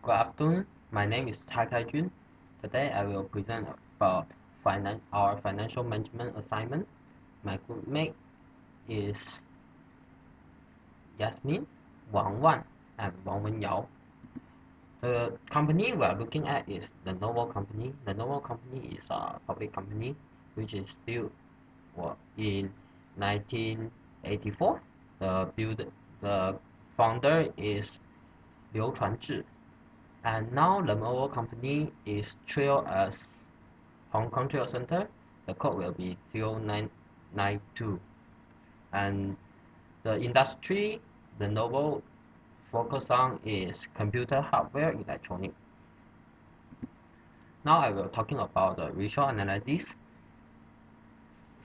Good afternoon. My name is Tai Kai Jun. Today I will present about our financial management assignment. My groupmate is Yasmin, Wang Wan, and Wang Wenyao. The company we are looking at is the Novo Company. The Novo Company is a public company which is built in 1984. The founder is Liu Chuanzhi. And now the Novo Company is trailed as Hong Kong Trail Center. The code will be 0992. And the industry the Novo focus on is computer hardware electronic. Now I will talking about the ratio analysis.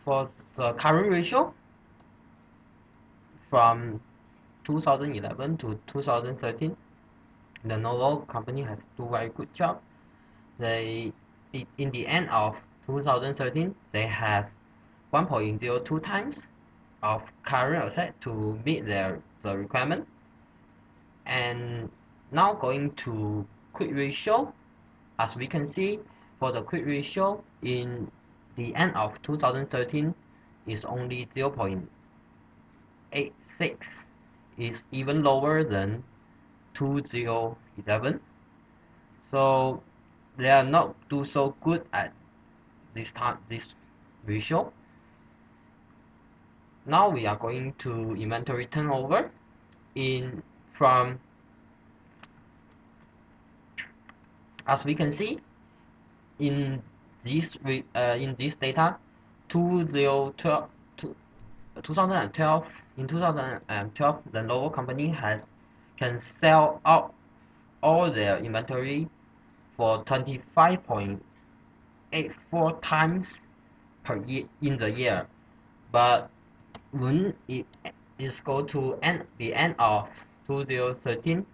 For the current ratio from 2011 to 2013, the Novo Company has do very good job. In the end of 2013, they have 1.02 times of current asset to meet the requirement. And now going to quick ratio, as we can see, for the quick ratio in the end of 2013 is only 0.86, is even lower than 2011. So they are not do so good at this ratio. Now we are going to inventory turnover. From as we can see in this data, 2012 in 2012 the Novo Company can sell out all their inventory for 25.84 times per year in the year, but when it is go to the end of 2013,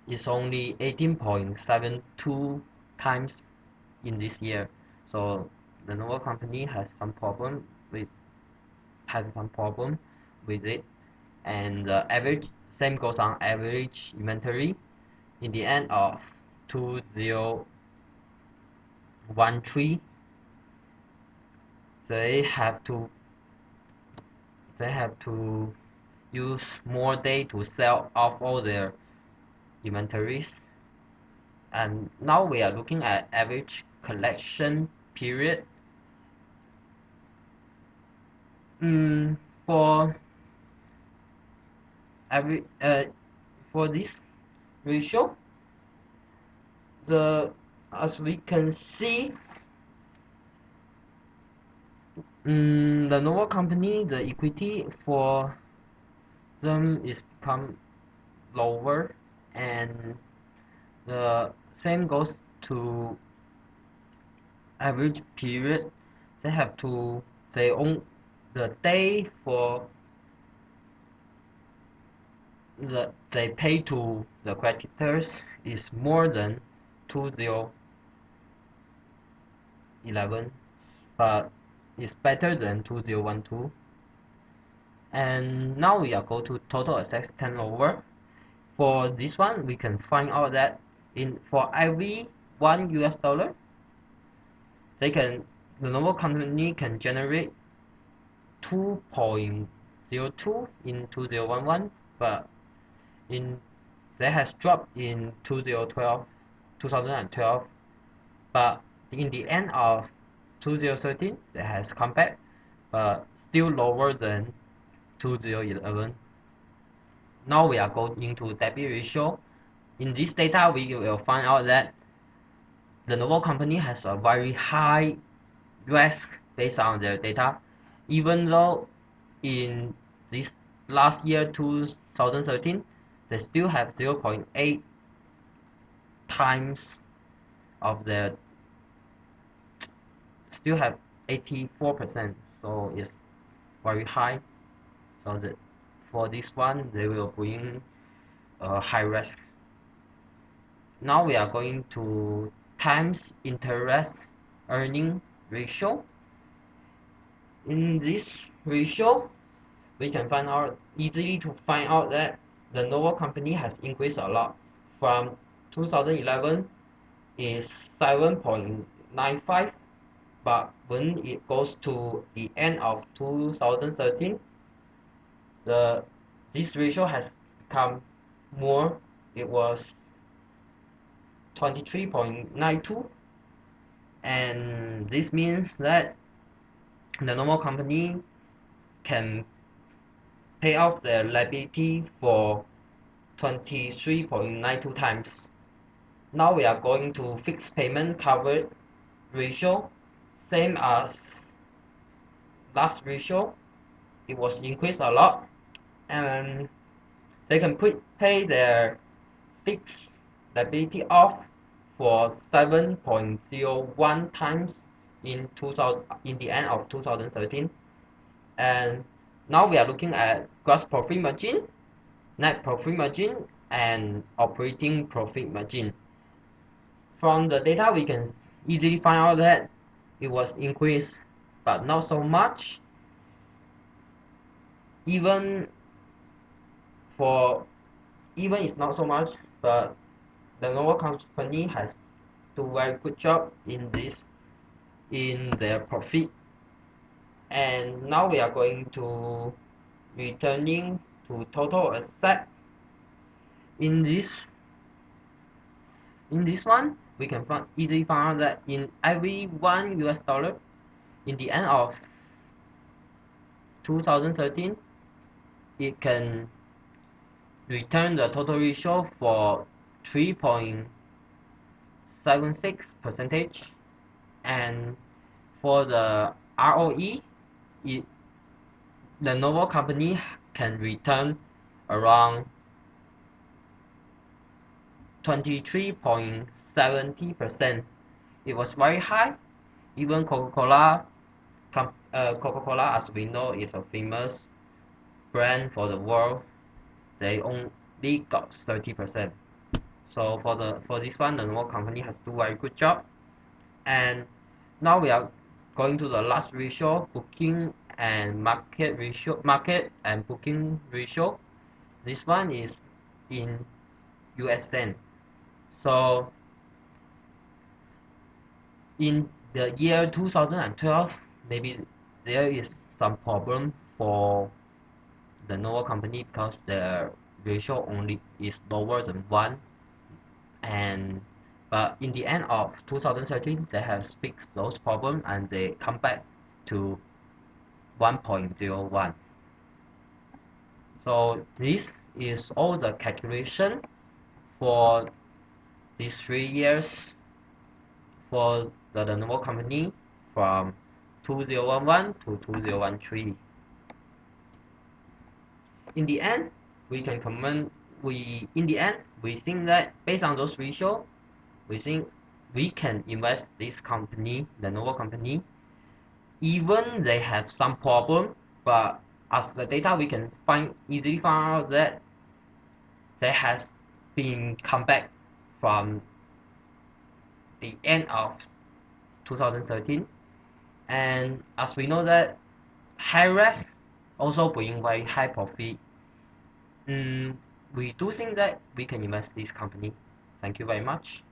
it's only 18.72 times in this year. So the Novo Company has some problem with it, and the average same goes on average inventory in the end of 2013. They have to use more day to sell off all their inventories. And now we are looking at average collection period. For this ratio, as we can see, the Novo Company, the equity for them is become lower, and the same goes to average period. They own the day for they pay to the creditors is more than 2011, but it's better than 2012. And now we are go to total assets turnover. For this one, we can find out that for every $1, the Novo Company can generate 2.02 in 2011, but they has dropped in 2012, but in the end of 2013 they has come back, but still lower than 2011. Now we are going into debit ratio. In this data, we will find out that the Novo Company has a very high risk based on their data, even though in this last year 2013 they still have 0.8 times of their still have 84%, so it's very high. So that for this one they will bring a high risk. Now we are going to times interest earning ratio. In this ratio, we can easily find out that the Novo Company has increased a lot from 2011 is 7.95, but when it goes to the end of 2013, the this ratio has become more. It was 23.92, and this means that the normal company can pay off their liability for 23.92 times. Now we are going to fixed payment coverage ratio, same as last ratio. It was increased a lot, and they can pay their fixed liability off for 7.01 times in the end of 2013. And now we are looking at gross profit margin, net profit margin, and operating profit margin. From the data, we can easily find out that it was increased, but not so much. Even for even it's not so much, but the Novo company has do very good job in this in their profit. And now we are going to returning to total asset. In this one, we can easily find out that in every $1 in the end of 2013, it can return the total ratio for 3.76%, and for the ROE, the Novo company can return around 23.70%. It was very high. Even Coca-Cola, as we know, is a famous brand for the world. They only got 30%. So for this one, the Novo company has do very good job. And now we are going to the last ratio, booking and market ratio, market and booking ratio. This one is in US cent. So in the year 2012, maybe there is some problem for the Novo company because the ratio only is lower than 1, and but in the end of 2013 they have fixed those problems and they come back to 1.01. So this is all the calculation for these 3 years for the Lenovo company from 2011 to 2013. In the end, we can comment. We think that based on those ratio, we think we can invest this company, the Lenovo company, even they have some problem, but as the data we can easily find out that they have been come back from the end of 2013, and as we know that high risk also bring very high profit. We do think that we can invest this company. Thank you very much.